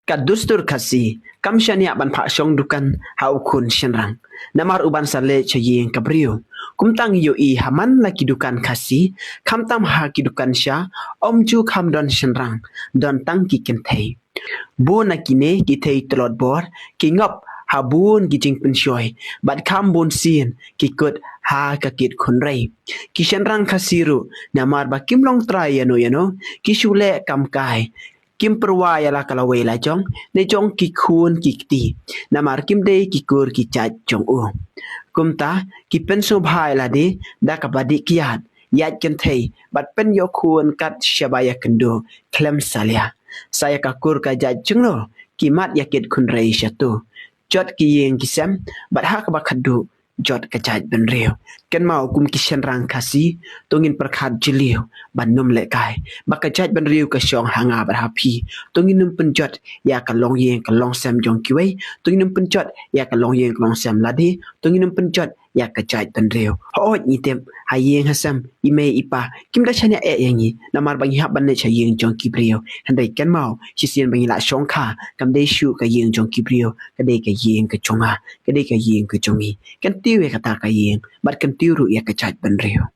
Kadustur kasi, kam syania ban phak syong dukan hau kun syenrang. Namar uban sale chayeng kabriu. Kumtang yo i haman laki dukan kasi, kam tam ha ki dukan sya, om ju kam don syenrang, don tang ki kentay. Bu na kine ki tay telot bor, ki ngop ha bun ki jing pensyoy, bat kam bun sin, ki kut ha kakit kun ray. Ki syenrang kasiru, namar ba kim long try yano, ki syule kam kai, kim perwaya la kalaway la jong, ne jong ki kun ki kti, namar kim day ki kur ki chat jong u. Kumta, ki penso bhai la di, da kabadi kiat, yat kentay, bat pen yo kun kat syabaya kendo, klem salia. Saya kakur ka jat jong lo, ki mat yakit kun ray syatu. Jot ki yeng ki sem, bat hak bakadu, jot ka jat ben reo. Ken mau kum ki syenrang kasi, tungin perkat jeliu, ban num le kai. Baka jat ben reo ka syong hanga bat hapi, tungin num penjot, ya ka long yeng ka long sem jong kiway, tungin num penjot, ya ka long yeng ka long sem ladi, tungin num penjot, ya ka jat ben reo. Ho ni tem, ha yeng ha sem, ime ipa, kim da chanya yang ni, namar bang hap ban ne cha yeng jong ki breo. Handai ken mau, si sien bang la syong kha, kam dei shu ka yeng jong ki breo, ka dei ka yeng ka chonga, ka dei ka yeng ka jongi. Kan tiu ya kata ka yeng, bat kan tiu ru ya ka jat ben reo.